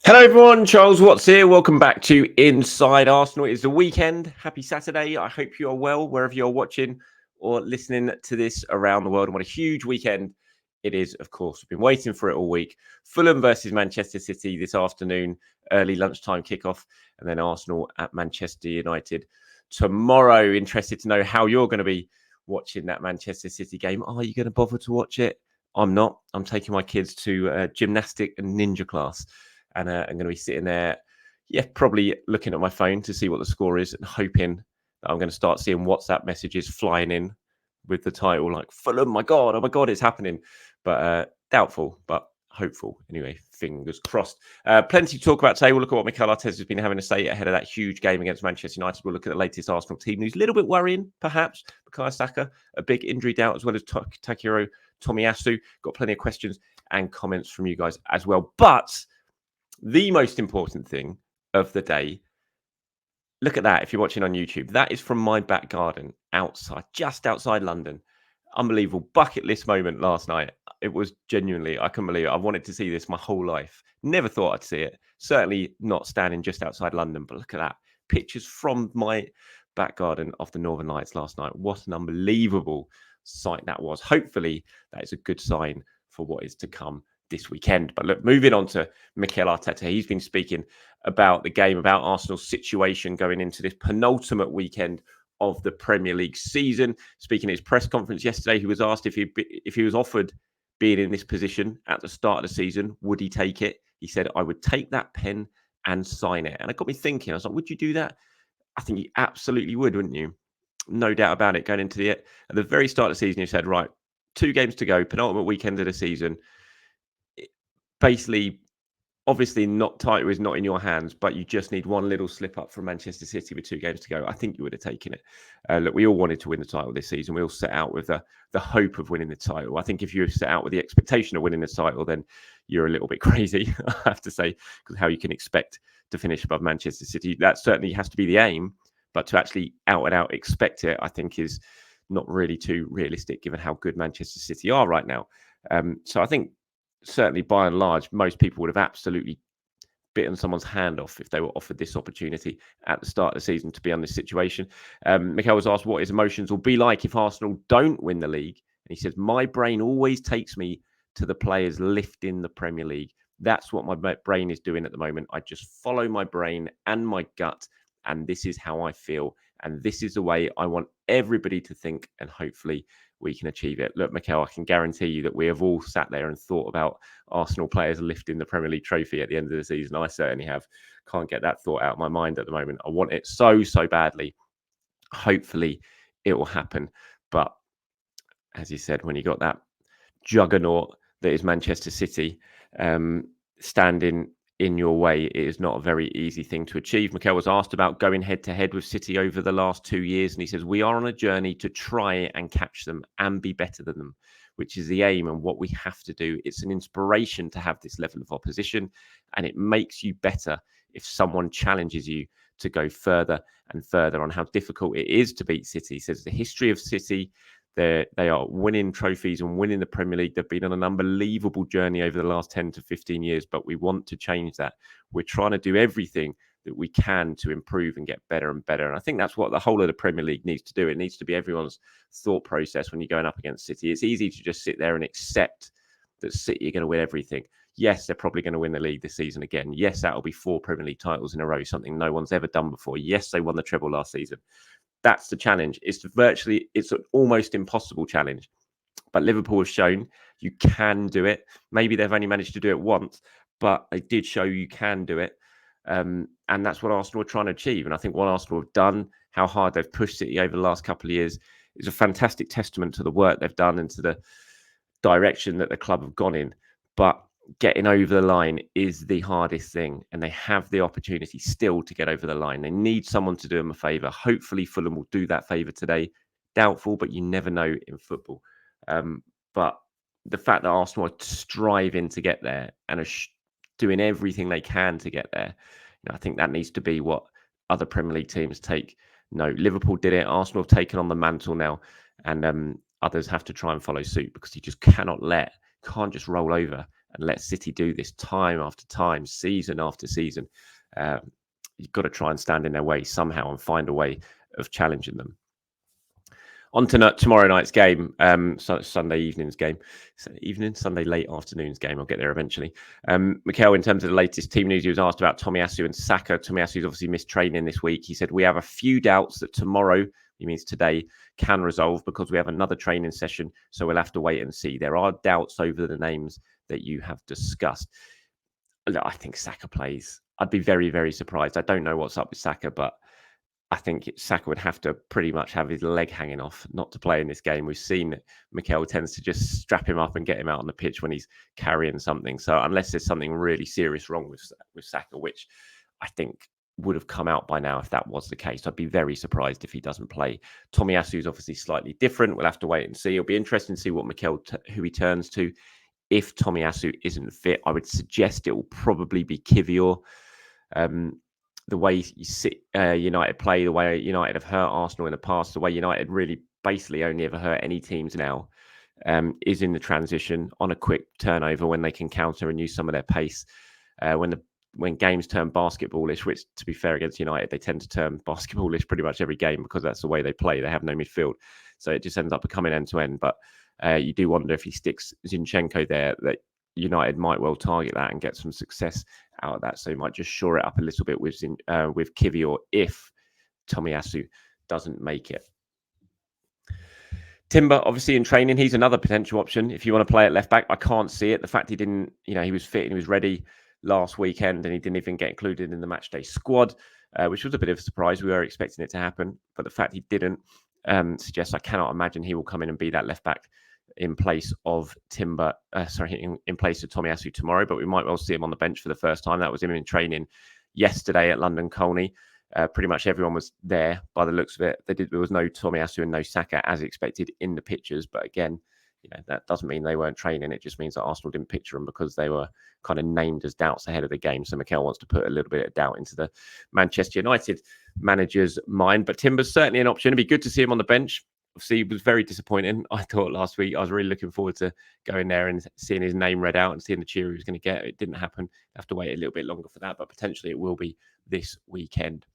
Hello everyone, Charles Watts here. Welcome back to Inside Arsenal. It's the weekend. Happy Saturday. I hope you are well wherever you're watching or listening to this around the world. And what a huge weekend it is, of course. We've been waiting for it all week. Fulham versus Manchester City this afternoon, early lunchtime kickoff, and then Arsenal at Manchester United tomorrow. Interested to know how you're going to be watching that Manchester City game. Are you going to bother to watch it? I'm not. I'm taking my kids to gymnastic and ninja class. And I'm going to be sitting there, probably looking at my phone to see what the score is and hoping that I'm going to start seeing WhatsApp messages flying in with the title like, Fulham, oh my God, it's happening. But doubtful, but hopeful. Anyway, fingers crossed. Plenty to talk about today. We'll look at what Mikel Arteta has been having to say ahead of that huge game against Manchester United. We'll look at the latest Arsenal team news. A little bit worrying, perhaps. Mikel Saka, a big injury doubt, as well as Takehiro Tomiyasu. Got plenty of questions and comments from you guys as well. But the most important thing of the day, look at that if you're watching on YouTube. That is from my back garden outside, just outside London. Unbelievable bucket list moment last night. It was genuinely, I couldn't believe it. I wanted to see this my whole life. Never thought I'd see it. Certainly not standing just outside London, but look at that. Pictures from my back garden of the Northern Lights last night. What an unbelievable sight that was. Hopefully that is a good sign for what is to come this weekend. But look, moving on to Mikel Arteta, he's been speaking about the game, about Arsenal's situation going into this penultimate weekend of the Premier League season. Speaking at his press conference yesterday, he was asked if he was offered being in this position at the start of the season, would he take it? He said, I would take that pen and sign it. And it got me thinking, I was like, would you do that? I think you absolutely would, wouldn't you? No doubt about it. Going into at the very start of the season, you said, right, 2 games to go, penultimate weekend of the season. Basically, obviously, title is not in your hands, but you just need one little slip up from Manchester City with 2 games to go. I think you would have taken it. Look, we all wanted to win the title this season. We all set out with the hope of winning the title. I think if you set out with the expectation of winning the title, then you're a little bit crazy, I have to say, because how you can expect to finish above Manchester City. That certainly has to be the aim, but to actually out and out expect it, I think is not really too realistic given how good Manchester City are right now. So I think certainly by and large, most people would have absolutely bitten someone's hand off if they were offered this opportunity at the start of the season to be on this situation. Mikel was asked what his emotions will be like if Arsenal don't win the league. And he says, my brain always takes me to the players lifting the Premier League. That's what my brain is doing at the moment. I just follow my brain and my gut, and this is how I feel. And this is the way I want everybody to think, and hopefully we can achieve it. Look, Mikel, I can guarantee you that we have all sat there and thought about Arsenal players lifting the Premier League trophy at the end of the season. I certainly have. Can't get that thought out of my mind at the moment. I want it so badly. Hopefully it will happen. But as you said, when you got that juggernaut that is Manchester City standing in your way, it is not a very easy thing to achieve. Mikel was asked about going head-to-head with City over the last 2 years, and he says, we are on a journey to try and catch them and be better than them, which is the aim and what we have to do. It's an inspiration to have this level of opposition, and it makes you better if someone challenges you to go further and further on how difficult it is to beat City. He says the history of City, they are winning trophies and winning the Premier League. They've been on an unbelievable journey over the last 10 to 15 years, but we want to change that. We're trying to do everything that we can to improve and get better and better. And I think that's what the whole of the Premier League needs to do. It needs to be everyone's thought process when you're going up against City. It's easy to just sit there and accept that City are going to win everything. Yes, they're probably going to win the league this season again. Yes, that'll be 4 Premier League titles in a row, something no one's ever done before. Yes, they won the treble last season. That's the challenge. It's an almost impossible challenge. But Liverpool have shown you can do it. Maybe they've only managed to do it once, but they did show you can do it. And that's what Arsenal are trying to achieve. And I think what Arsenal have done, how hard they've pushed City over the last couple of years, is a fantastic testament to the work they've done and to the direction that the club have gone in. But getting over the line is the hardest thing, and they have the opportunity still to get over the line. They need someone to do them a favour. Hopefully Fulham will do that favour today. Doubtful, but you never know in football. But the fact that Arsenal are striving to get there and are doing everything they can to get there, I think that needs to be what other Premier League teams take. No, Liverpool did it. Arsenal have taken on the mantle now, and others have to try and follow suit, because you just can't just roll over and let City do this time after time, season after season. You've got to try and stand in their way somehow and find a way of challenging them. On to tomorrow night's game, Sunday evening's game. Sunday late afternoon's game. I'll get there eventually. Mikel, in terms of the latest team news, he was asked about Tomiyasu and Saka. Tomiyasu's obviously missed training this week. He said, we have a few doubts that tomorrow, he means today, can resolve because we have another training session. So we'll have to wait and see. There are doubts over the names that you have discussed. I think Saka plays. I'd be very, very surprised. I don't know what's up with Saka, but I think Saka would have to pretty much have his leg hanging off not to play in this game. We've seen Mikel tends to just strap him up and get him out on the pitch when he's carrying something. So unless there's something really serious wrong with Saka, which I think would have come out by now if that was the case, I'd be very surprised if he doesn't play. Tomiyasu is obviously slightly different. We'll have to wait and see. It'll be interesting to see what Mikel, who he turns to. If Tomiyasu isn't fit, I would suggest it will probably be Kivior. The way you see United play, the way United have hurt Arsenal in the past, the way United really basically only ever hurt any teams now, is in the transition on a quick turnover when they can counter and use some of their pace. When games turn basketballish, which to be fair against United, they tend to turn basketballish pretty much every game because that's the way they play. They have no midfield. So it just ends up becoming end to end. But you do wonder if he sticks Zinchenko there, that United might well target that and get some success out of that. So he might just shore it up a little bit with Kivior if Tomiyasu doesn't make it. Timber, obviously in training, he's another potential option. If you want to play at left back, I can't see it. The fact he didn't, he was fit and he was ready last weekend and he didn't even get included in the matchday squad, which was a bit of a surprise. We were expecting it to happen, but the fact he didn't suggests I cannot imagine he will come in and be that left back in place of Timber, in place of Tomiyasu tomorrow, but we might well see him on the bench for the first time. That was him in training yesterday at London Colney. Pretty much everyone was there by the looks of it. There was no Tomiyasu and no Saka as expected in the pictures, but again, that doesn't mean they weren't training. It just means that Arsenal didn't picture them because they were kind of named as doubts ahead of the game. So Mikel wants to put a little bit of doubt into the Manchester United manager's mind. But Timber's certainly an option. It'd be good to see him on the bench. Obviously, it was very disappointing. I thought last week I was really looking forward to going there and seeing his name read out and seeing the cheer he was going to get. It didn't happen. Have to wait a little bit longer for that, but potentially it will be this weekend.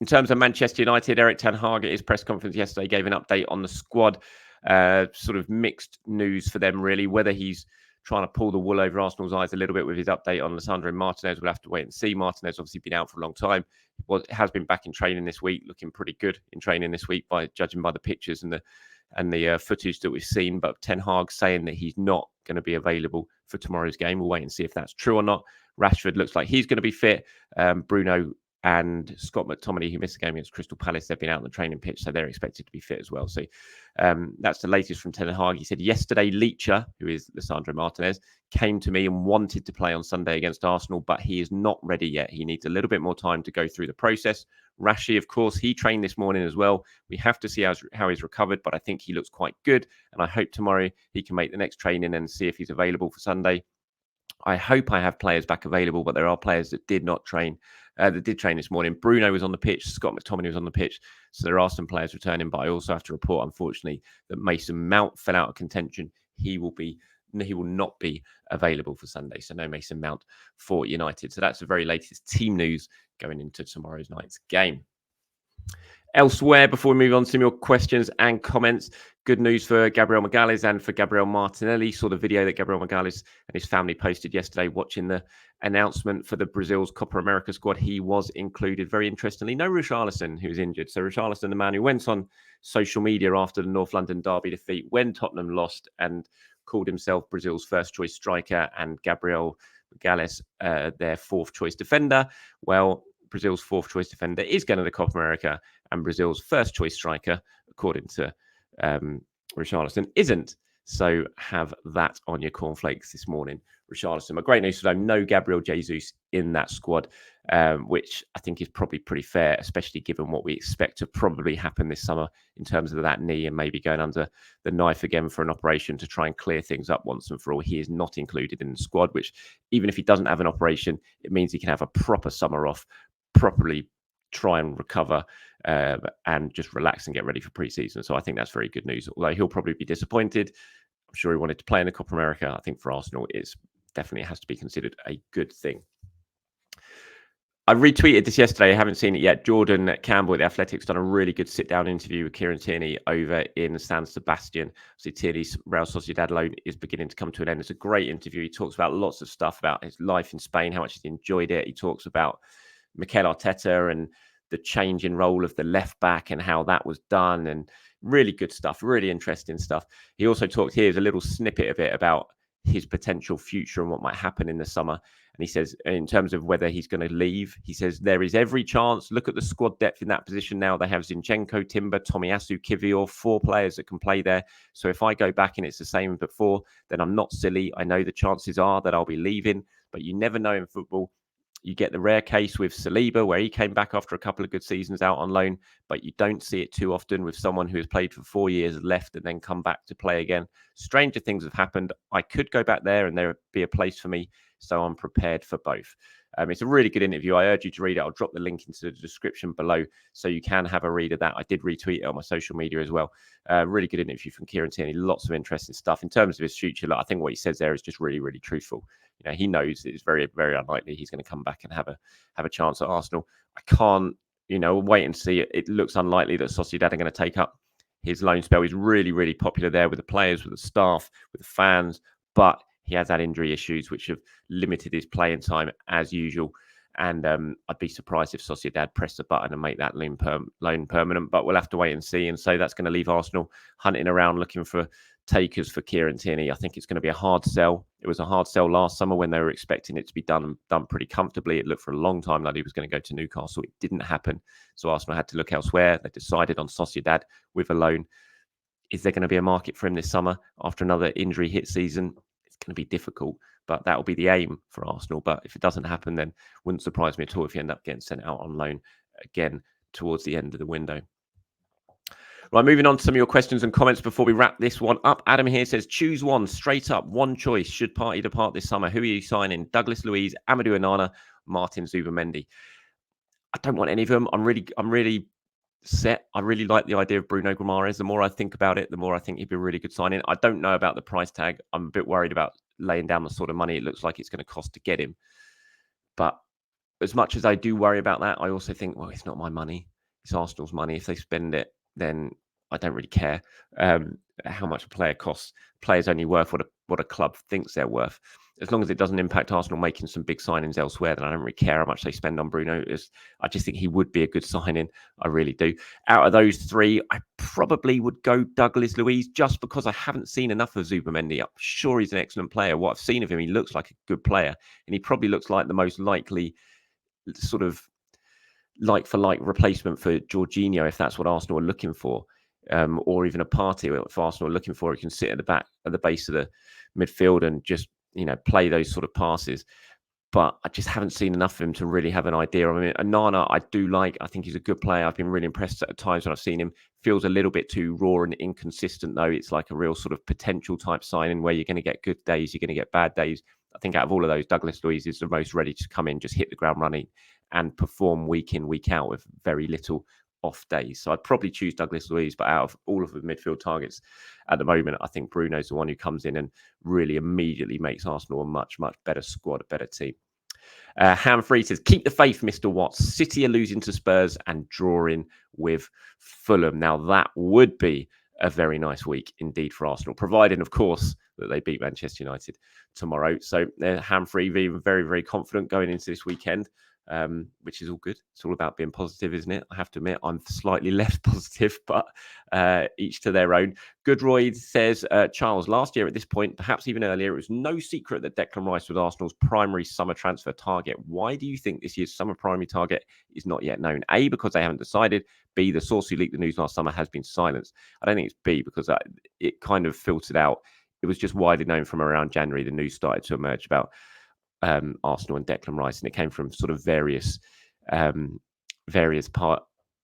In terms of Manchester United, Erik ten Hag at his press conference yesterday gave an update on the squad. Sort of mixed news for them, really. Whether he's trying to pull the wool over Arsenal's eyes a little bit with his update on Lisandro Martinez, we'll have to wait and see. Martinez obviously been out for a long time. Has been back in training this week, looking pretty good in training this week, by judging by the pictures and the footage that we've seen. But Ten Hag saying that he's not going to be available for tomorrow's game. We'll wait and see if that's true or not. Rashford looks like he's going to be fit. Bruno and Scott McTominay, who missed the game against Crystal Palace, they've been out on the training pitch, so they're expected to be fit as well. So that's the latest from Ten Hag. He said yesterday, Leacher, who is Lisandro Martinez, came to me and wanted to play on Sunday against Arsenal, but he is not ready yet. He needs a little bit more time to go through the process. Rashi, of course, he trained this morning as well. We have to see how he's recovered, but I think he looks quite good, and I hope tomorrow he can make the next training and see if he's available for Sunday. I hope I have players back available, but there are players that did not train, that did train this morning. Bruno was on the pitch. Scott McTominay was on the pitch. So there are some players returning, but I also have to report, unfortunately, that Mason Mount fell out of contention. He will not be available for Sunday. So no Mason Mount for United. So that's the very latest team news going into tomorrow's night's game. Elsewhere, before we move on to some of your questions and comments, good news for Gabriel Magalhaes and for Gabriel Martinelli. Saw the video that Gabriel Magalhaes and his family posted yesterday watching the announcement for the Brazil's Copa America squad. He was included. Very interestingly, no Richarlison, who's injured. So Richarlison, the man who went on social media after the North London derby defeat when Tottenham lost and called himself Brazil's first choice striker, and Gabriel Magalhaes, their fourth choice defender. Well, Brazil's fourth choice defender is going to the Copa America, and Brazil's first choice striker, according to Richarlison, isn't. So have that on your cornflakes this morning, Richarlison. But great news for them. No Gabriel Jesus in that squad, which I think is probably pretty fair, especially given what we expect to probably happen this summer in terms of that knee and maybe going under the knife again for an operation to try and clear things up once and for all. He is not included in the squad, which even if he doesn't have an operation, it means he can have a proper summer off, properly try and recover and just relax and get ready for pre-season. So I think that's very good news, although he'll probably be disappointed. I'm sure he wanted to play in the Copa America. I think for Arsenal, it's definitely has to be considered a good thing. I retweeted this yesterday. I haven't seen it yet. Jordan Campbell at The Athletic's done a really good sit-down interview with Kieran Tierney over in San Sebastian. So Tierney's Real Sociedad loan is beginning to come to an end. It's a great interview. He talks about lots of stuff about his life in Spain, how much he enjoyed it. He talks about Mikel Arteta and the change in role of the left back and how that was done, and really good stuff, really interesting stuff. He also talked, here's a little snippet of it about his potential future and what might happen in the summer. And he says, in terms of whether he's going to leave, he says, there is every chance. Look at the squad depth in that position now. They have Zinchenko, Timber, Tomiyasu, Kivior, 4 players that can play there. So if I go back and it's the same as before, then I'm not silly. I know the chances are that I'll be leaving, but you never know in football. You get the rare case with Saliba, where he came back after a couple of good seasons out on loan, but you don't see it too often with someone who has played for 4 years, left, and then come back to play again. Stranger things have happened. I could go back there and there would be a place for me, so I'm prepared for both. It's a really good interview. I urge you to read it. I'll drop the link into the description below so you can have a read of that. I did retweet it on my social media as well. Really good interview from Kieran Tierney. Lots of interesting stuff. In terms of his future, I think what he says there is just really, really truthful. You know, he knows it's very, very unlikely he's going to come back and have a chance at Arsenal. I can't, wait and see. It looks unlikely that Sociedad are going to take up his loan spell. He's really, really popular there with the players, with the staff, with the fans, but he has had injury issues which have limited his playing time as usual. And I'd be surprised if Sociedad press the button and make that loan permanent, but we'll have to wait and see. And so that's going to leave Arsenal hunting around looking for takers for Kieran Tierney. I think it's going to be a hard sell. It was a hard sell last summer when they were expecting it to be done pretty comfortably. It looked for a long time like he was going to go to Newcastle. It didn't happen. So Arsenal had to look elsewhere. They decided on Sociedad with a loan. Is there going to be a market for him this summer after another injury hit season? It's going to be difficult, but that will be the aim for Arsenal. But if it doesn't happen, then wouldn't surprise me at all if you end up getting sent out on loan again towards the end of the window. Right, moving on to some of your questions and comments before we wrap this one up. Adam here says, choose one, straight up, one choice. Should Partey depart this summer? Who are you signing? Douglas Luiz, Amadou Onana, Martin Zubimendi. I don't want any of them. I'm really set. I really like the idea of Bruno Guimaraes. The more I think about it, the more I think he'd be a really good signing. I don't know about the price tag. I'm a bit worried about laying down the sort of money it looks like it's going to cost to get him. But as much as I do worry about that, I also think, well, it's not my money. It's Arsenal's money. If they spend it, then I don't really care how much a player costs. Players only worth what a club thinks they're worth. As long as it doesn't impact Arsenal making some big signings elsewhere, then I don't really care how much they spend on Bruno. I just think he would be a good signing. I really do. Out of those 3, I probably would go Douglas Luiz just because I haven't seen enough of Zubimendi. I'm sure he's an excellent player. What I've seen of him, he looks like a good player. And he probably looks like the most likely sort of like-for-like replacement for Jorginho, if that's what Arsenal are looking for. Or even a Partey, if Arsenal are looking for, he can sit at the back, at the base of the midfield and just, play those sort of passes. But I just haven't seen enough of him to really have an idea. I mean, Onana, I do like. I think he's a good player. I've been really impressed at times when I've seen him. Feels a little bit too raw and inconsistent, though. It's like a real sort of potential type signing where you're going to get good days, you're going to get bad days. I think out of all of those, Douglas Luiz is the most ready to come in, just hit the ground running and perform week in, week out with very little off days. So I'd probably choose Douglas Luiz, but out of all of the midfield targets at the moment, I think Bruno's the one who comes in and really immediately makes Arsenal a much, much better squad, a better team. Ham3 says, keep the faith, Mr. Watts. City are losing to Spurs and drawing with Fulham. Now, that would be a very nice week indeed for Arsenal, providing, of course, that they beat Manchester United tomorrow. So Ham3 being very, very confident going into this weekend. Which is all good. It's all about being positive, isn't it? I have to admit, I'm slightly less positive, but each to their own. Goodroyd says, Charles, last year at this point, perhaps even earlier, it was no secret that Declan Rice was Arsenal's primary summer transfer target. Why do you think this year's summer primary target is not yet known? A, because they haven't decided. B, the source who leaked the news last summer has been silenced. I don't think it's B, because it kind of filtered out. It was just widely known from around January. The news started to emerge about Arsenal and Declan Rice, and it came from sort of various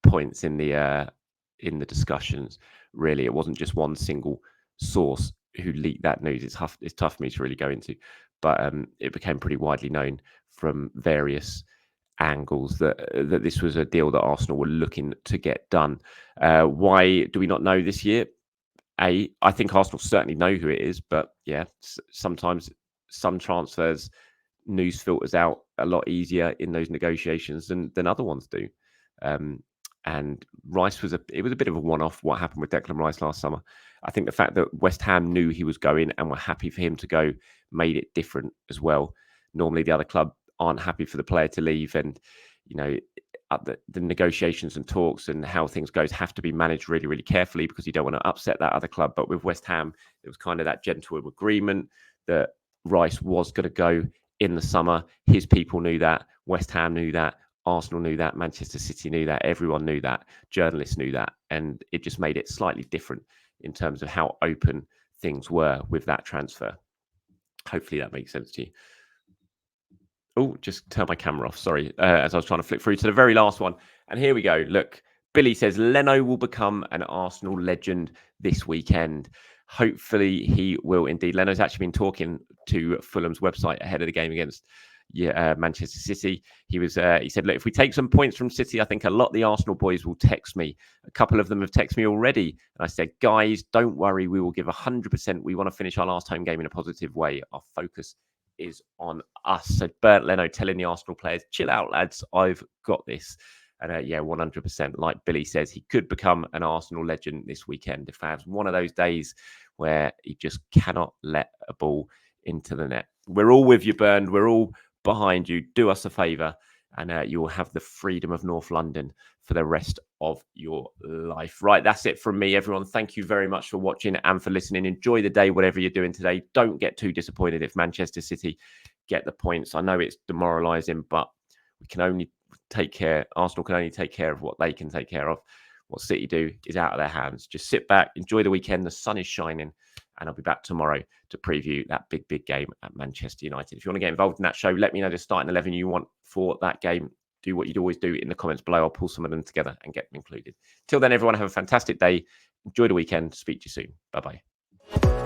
points in the discussions. Really, it wasn't just one single source who leaked that news. It's tough for me to really go into, but it became pretty widely known from various angles that this was a deal that Arsenal were looking to get done. Why do we not know this year? I think Arsenal certainly know who it is, but yeah, sometimes some transfers, news filters out a lot easier in those negotiations than other ones do. And Rice was a bit of a one-off what happened with Declan Rice last summer. I think the fact that West Ham knew he was going and were happy for him to go made it different as well. Normally the other club aren't happy for the player to leave, and the negotiations and talks and how things goes have to be managed really, really carefully because you don't want to upset that other club. But with West Ham, it was kind of that gentle agreement that Rice was going to go in the summer. His people knew that. West Ham knew that. Arsenal knew that. Manchester City knew that. Everyone knew that. Journalists knew that. And it just made it slightly different in terms of how open things were with that transfer. Hopefully that makes sense to you. Oh, just turn my camera off. Sorry, as I was trying to flick through to the very last one. And here we go. Look, Billy says Leno will become an Arsenal legend this weekend. Hopefully he will indeed. Leno's actually been talking to Fulham's website ahead of the game against Manchester City. He said, look, if we take some points from City, I think a lot of the Arsenal boys will text me. A couple of them have texted me already. And I said, guys, don't worry. We will give 100%. We want to finish our last home game in a positive way. Our focus is on us. So Bernd Leno telling the Arsenal players, chill out, lads. I've got this. And 100%. Like Billy says, he could become an Arsenal legend this weekend if that's one of those days where he just cannot let a ball into the net. We're all with you, Bernd. We're all behind you. Do us a favour, and you will have the freedom of North London for the rest of your life. Right, that's it from me, everyone. Thank you very much for watching and for listening. Enjoy the day, whatever you're doing today. Don't get too disappointed if Manchester City get the points. I know it's demoralising, but we can only take care. Arsenal can only take care of what they can take care of. What City do is out of their hands. Just sit back, enjoy the weekend. The sun is shining, and I'll be back tomorrow to preview that big game at Manchester United. If you want to get involved in that show, let me know the starting 11 you want for that game. Do what you'd always do in the comments below. I'll pull some of them together and get them included. Till then, everyone, have a fantastic day. Enjoy the weekend. Speak to you soon. Bye-bye.